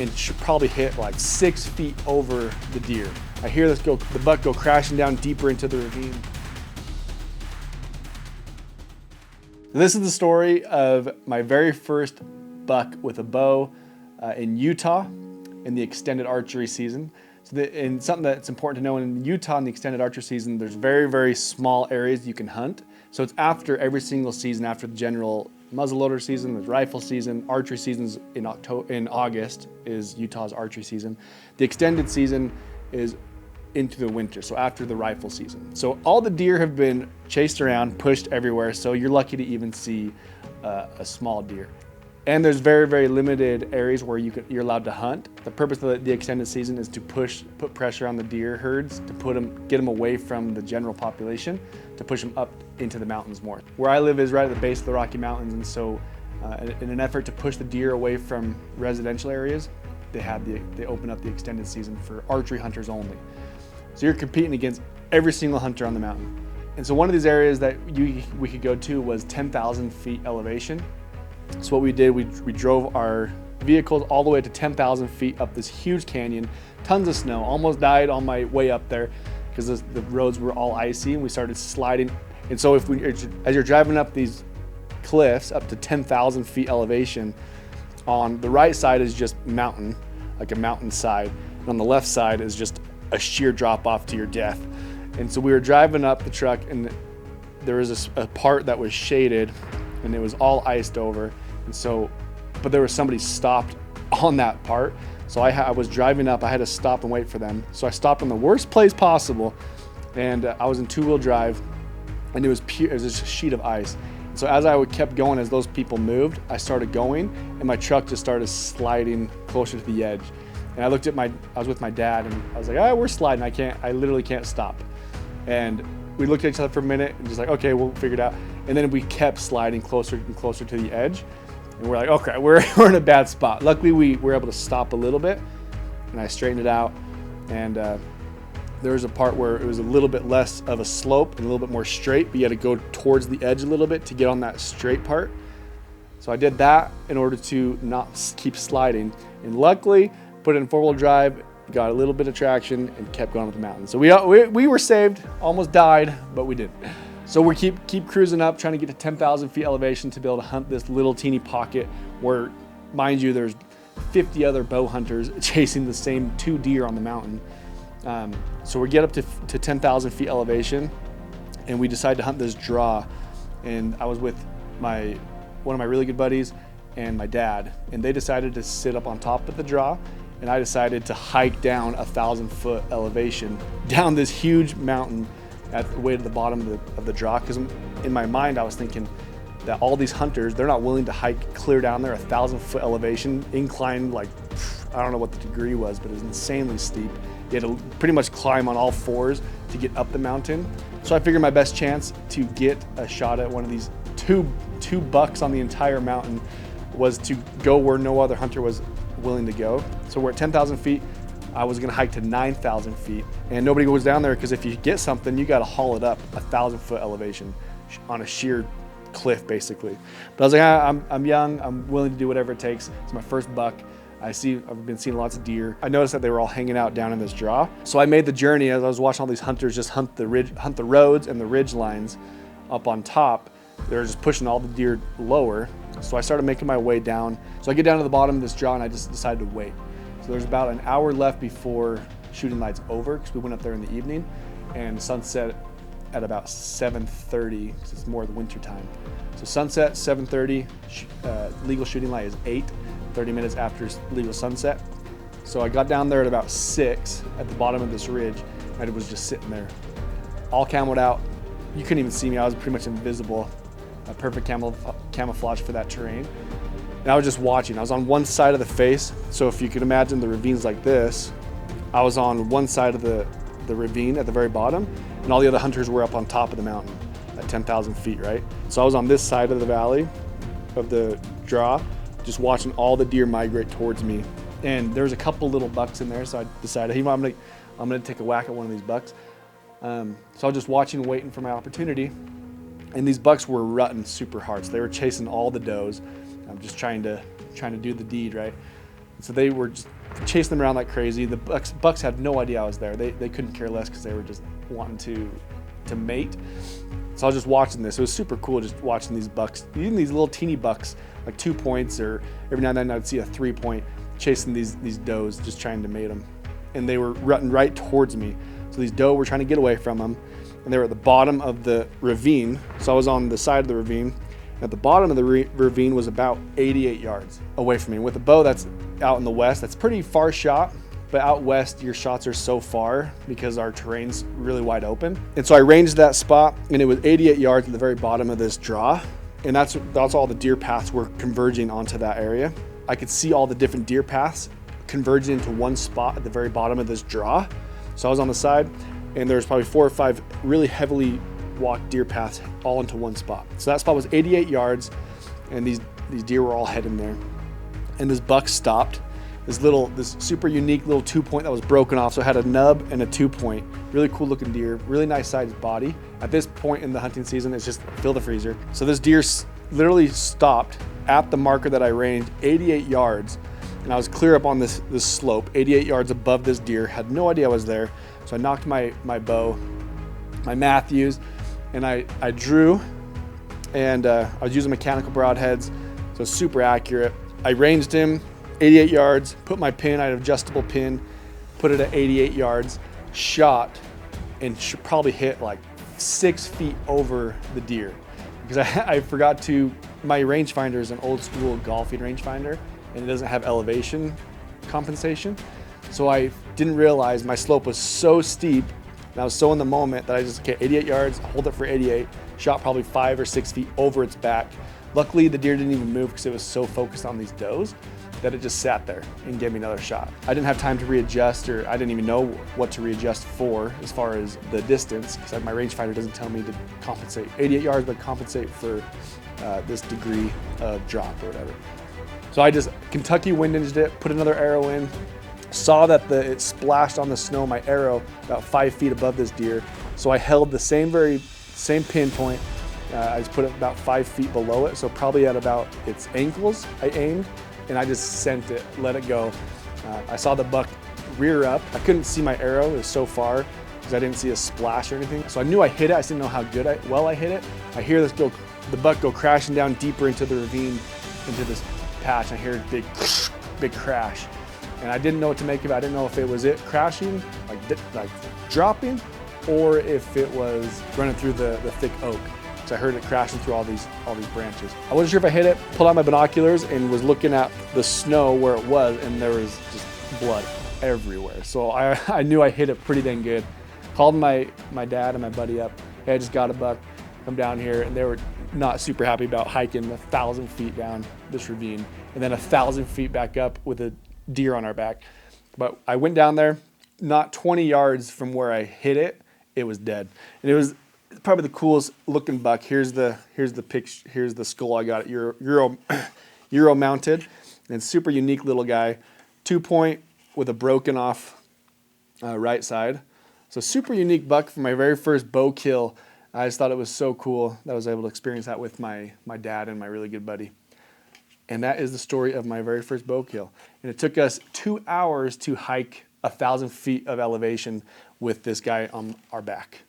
and should probably hit like 6 feet over the deer. I hear the buck go crashing down deeper into the ravine. This is the story of my very first buck with a bow in Utah in the extended archery season. And something that's important to know, in Utah in the extended archery season, there's very, very small areas you can hunt. So it's after every single season, after the general muzzleloader season, there's rifle season, archery seasons in August is Utah's archery season. The extended season is into the winter, so after the rifle season. So all the deer have been chased around, pushed everywhere, so you're lucky to even see a small deer. And there's very, very limited areas where you're allowed to hunt. The purpose of the extended season is to put pressure on the deer herds, to get them away from the general population, to push them up into the mountains more. Where I live is right at the base of the Rocky Mountains, and so in an effort to push the deer away from residential areas, they open up the extended season for archery hunters only. So you're competing against every single hunter on the mountain. And so one of these areas that we could go to was 10,000 feet elevation. So what we did, we drove our vehicles all the way to 10,000 feet up this huge canyon, tons of snow, almost died on my way up there because the roads were all icy and we started sliding. And so as you're driving up these cliffs up to 10,000 feet elevation, on the right side is just mountain, like a mountainside, and on the left side is just a sheer drop off to your death. And so we were driving up the truck, and there was a part that was shaded and it was all iced over. And so, but there was somebody stopped on that part. So I was driving up, I had to stop and wait for them. So I stopped in the worst place possible, and I was in 2-wheel drive, and it was just a sheet of ice. So as I kept going, as those people moved, I started going, and my truck just started sliding closer to the edge. And I was with my dad, and I was like, we're sliding, I literally can't stop. And we looked at each other for a minute and just like, okay, we'll figure it out. And then we kept sliding closer and closer to the edge. And we're like, okay, we're in a bad spot. Luckily, we were able to stop a little bit, and I straightened it out. And there was a part where it was a little bit less of a slope and a little bit more straight, but you had to go towards the edge a little bit to get on that straight part. So I did that in order to not keep sliding. And luckily, put it in 4-wheel drive, got a little bit of traction, and kept going up the mountain. So we were saved, almost died, but we didn't. So we keep cruising up, trying to get to 10,000 feet elevation to be able to hunt this little teeny pocket where, mind you, there's 50 other bow hunters chasing the same 2 deer on the mountain. So we get up to 10,000 feet elevation, and we decide to hunt this draw. And I was with one of my really good buddies and my dad, and they decided to sit up on top of the draw, and I decided to hike down 1,000-foot elevation down this huge mountain at the way to the bottom of the draw. Because in my mind, I was thinking that all these hunters, they're not willing to hike clear down there 1,000-foot elevation, incline, like, I don't know what the degree was, but it was insanely steep. You had to pretty much climb on all 4s to get up the mountain. So I figured my best chance to get a shot at one of these two bucks on the entire mountain was to go where no other hunter was willing to go. So we're at 10,000 feet. I was gonna hike to 9,000 feet, and nobody goes down there because if you get something, you gotta haul it up 1,000-foot elevation on a sheer cliff, basically. But I was like, I'm young, I'm willing to do whatever it takes. It's my first buck. I've been seeing lots of deer. I noticed that they were all hanging out down in this draw. So I made the journey as I was watching all these hunters just hunt the roads and the ridge lines up on top. They were just pushing all the deer lower. So I started making my way down. So I get down to the bottom of this draw, and I just decided to wait. So there's about an hour left before shooting light's over, because we went up there in the evening, and sunset at about 7:30, because it's more the winter time. So sunset, 7:30, legal shooting light is 8, 30 minutes after legal sunset. So I got down there at about 6 at the bottom of this ridge, and I was just sitting there, all camoed out. You couldn't even see me, I was pretty much invisible. A perfect camouflage for that terrain. And I was just watching. I was on one side of the face, so if you could imagine the ravines like this, I was on one side of the ravine at the very bottom, and all the other hunters were up on top of the mountain at 10,000 feet, right? So I was on this side of the valley of the draw, just watching all the deer migrate towards me. And there was a couple little bucks in there, so I decided, hey, I'm gonna take a whack at one of these bucks. So I was just watching, waiting for my opportunity. And these bucks were rutting super hard. So they were chasing all the does. I'm just trying to do the deed, right? So they were just chasing them around like crazy. The bucks had no idea I was there. They couldn't care less because they were just wanting to mate. So I was just watching this. It was super cool just watching these bucks, even these little teeny bucks, like 2 points, or every now and then I'd see a 3 point, chasing these does, just trying to mate them. And they were running right towards me. So these doe were trying to get away from them, and they were at the bottom of the ravine. So I was on the side of the ravine. At the bottom of the ravine was about 88 yards away from me. With a bow that's out in the west, that's pretty far shot, but out west, your shots are so far because our terrain's really wide open. And so I ranged that spot, and it was 88 yards at the very bottom of this draw. And that's all the deer paths were converging onto that area. I could see all the different deer paths converging into one spot at the very bottom of this draw. So I was on the side, and there was probably 4 or 5 really heavily walked deer paths all into one spot. So that spot was 88 yards, and these deer were all heading there. And this buck stopped. This super unique little 2 point that was broken off. So it had a nub and a 2 point. Really cool looking deer, really nice sized body. At this point in the hunting season, it's just fill the freezer. So this deer literally stopped at the marker that I ranged, 88 yards. And I was clear up on this slope, 88 yards above this deer. Had no idea I was there. So I knocked my bow, my Matthews, and I drew, and I was using mechanical broadheads, so super accurate. I ranged him 88 yards, put my pin, I had an adjustable pin, put it at 88 yards, shot, and probably hit like 6 feet over the deer. Because I forgot my rangefinder is an old school golfing rangefinder, and it doesn't have elevation compensation. So I didn't realize my slope was so steep, and I was so in the moment that I just, 88 yards, hold it for 88, shot probably 5 or 6 feet over its back. Luckily, the deer didn't even move because it was so focused on these does that it just sat there and gave me another shot. I didn't have time to readjust, or I didn't even know what to readjust for as far as the distance, because my rangefinder doesn't tell me to compensate 88 yards, but compensate for this degree of drop or whatever. So I just Kentucky windaged it, put another arrow in, saw that it splashed on the snow, my arrow, about 5 feet above this deer. So I held the same pinpoint. I just put it about 5 feet below it, so probably at about its ankles I aimed, and I just sent it, let it go. I saw the buck rear up. I couldn't see my arrow, it was so far, because I didn't see a splash or anything. So I knew I hit it, I just didn't know how well I hit it. I hear the buck go crashing down deeper into the ravine, into this patch. I hear a big crash. And I didn't know what to make of it. I didn't know if it was it crashing, like dropping, or if it was running through the thick oak. So I heard it crashing through all these branches. I wasn't sure if I hit it, pulled out my binoculars and was looking at the snow where it was, and there was just blood everywhere. So I knew I hit it pretty dang good. Called my dad and my buddy up. Hey, I just got a buck, come down here, and they were not super happy about hiking 1,000 feet down this ravine and then 1,000 feet back up with a deer on our back. But I went down there, not 20 yards from where I hit it, it was dead. And it was probably the coolest looking buck. Here's the picture. Here's the skull I got Euro mounted, and super unique little guy, 2 point with a broken off right side. So super unique buck for my very first bow kill. I just thought it was so cool that I was able to experience that with my dad and my really good buddy. And that is the story of my very first bow kill. And it took us 2 hours to hike 1,000 feet of elevation with this guy on our back.